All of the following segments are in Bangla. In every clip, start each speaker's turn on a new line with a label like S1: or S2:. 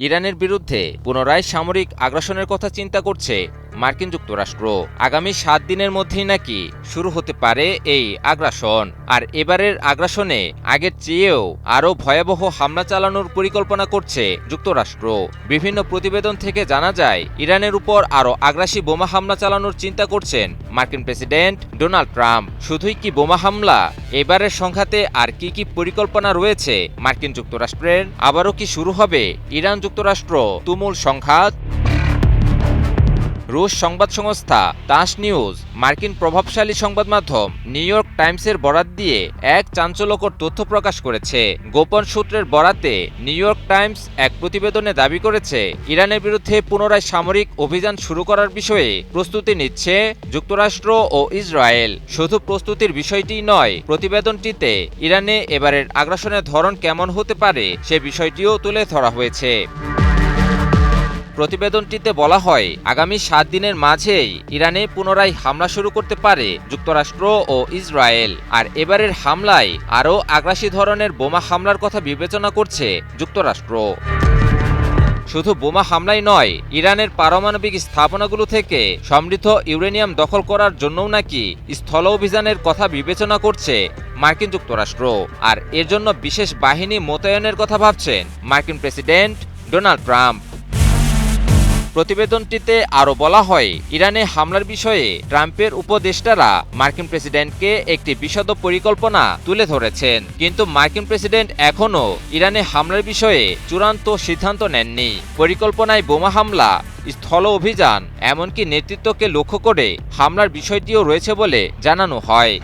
S1: ইরানের বিরুদ্ধে পুনরায় সামরিক আগ্রাসনের কথা চিন্তা করছে মার্কিন যুক্তরাষ্ট্র। আগামী ৭ দিনের মধ্যেই নাকি শুরু হতে পারে এই আগ্রাসন। আর এবারের আগ্রাসনে আগের চেয়েও আরও ভয়াবহ হামলা চালানোর পরিকল্পনা করছে যুক্তরাষ্ট্র। বিভিন্ন প্রতিবেদন থেকে জানা যায় ইরানের উপর আরও আগ্রাসী বোমা হামলা চালানোর চিন্তা করছেন মার্কিন প্রেসিডেন্ট ডোনাল্ড ট্রাম্প। শুধুই কি বোমা হামলা, এবারের সংঘাতে আর কি পরিকল্পনা রয়েছে মার্কিন যুক্তরাষ্ট্রের? আবারও কি শুরু হবে ইরান যুক্তরাষ্ট্র তুমুল সংঘাত? রুশ সংবাদ সংস্থা তাস নিউজ মার্কিন প্রভাবশালী সংবাদ মাধ্যম নিউ ইয়র্ক টাইমসের বরাত দিয়ে এক চাঞ্চল্যকর তথ্য প্রকাশ করেছে। গোপন সূত্রের বরাতে নিউ ইয়র্ক টাইমস এক প্রতিবেদনে দাবি করেছে ইরানের বিরুদ্ধে পুনরায় সামরিক অভিযান শুরু করার বিষয়ে প্রস্তুতি নিচ্ছে যুক্তরাষ্ট্র ও ইসরায়েল। শুধু প্রস্তুতির বিষয়টিই নয়, প্রতিবেদনটিতে ইরানে এবারের আগ্রাসনের ধরন কেমন হতে পারে সে বিষয়টিও তুলে ধরা হয়েছে। প্রতিবেদনটিতে বলা হয়, আগামী ৭ দিনের মাঝেই ইরানে পুনরায় হামলা শুরু করতে পারে যুক্তরাষ্ট্র ও ইসরায়েল। আর এবারের হামলায় আরও আগ্রাসী ধরনের বোমা হামলার কথা বিবেচনা করছে যুক্তরাষ্ট্র। শুধু বোমা হামলাই নয়, ইরানের পারমাণবিক স্থাপনাগুলো থেকে সমৃদ্ধ ইউরেনিয়াম দখল করার জন্যও নাকি স্থল অভিযানের কথা বিবেচনা করছে মার্কিন যুক্তরাষ্ট্র। আর এর জন্য বিশেষ বাহিনী মোতায়েনের কথা ভাবছেন মার্কিন প্রেসিডেন্ট ডোনাল্ড ট্রাম্প। প্রতিবেদনটিতে আরও বলা হয়, ইরানে হামলার বিষয়ে ট্রাম্পের উপদেষ্টারা মার্কিন প্রেসিডেন্টকে একটি বিশদ পরিকল্পনা তুলে ধরেছেন, কিন্তু মার্কিন প্রেসিডেন্ট এখনও ইরানে হামলার বিষয়ে চূড়ান্ত সিদ্ধান্ত নেননি। পরিকল্পনায় বোমা হামলা, স্থল অভিযান, এমনকি নেতৃত্বকে লক্ষ্য করে হামলার বিষয়টিও রয়েছে বলে জানানো হয়।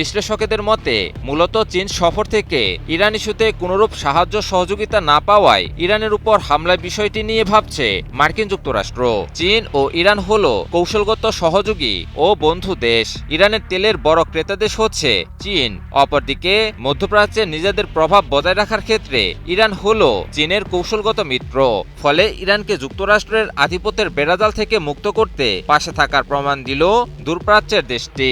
S1: বিশ্লেষকদের মতে মূলত চীন সফর থেকে ইরান ইস্যুতে কোনরূপ সাহায্য সহযোগিতা না পাওয়ায় ইরানের উপর হামলার বিষয়টি নিয়ে ভাবছে মার্কিন যুক্তরাষ্ট্র। চীন ও ইরান হল কৌশলগত সহযোগী ও বন্ধু দেশ। ইরানের তেলের বড় ক্রেতা দেশ হচ্ছে চীন। অপরদিকে মধ্যপ্রাচ্যে নিজেদের প্রভাব বজায় রাখার ক্ষেত্রে ইরান হল চীনের কৌশলগত মিত্র। ফলে ইরানকে যুক্তরাষ্ট্রের আধিপত্যের বেড়াজাল থেকে মুক্ত করতে পাশে থাকার প্রমাণ দিল দূরপ্রাচ্যের দেশটি।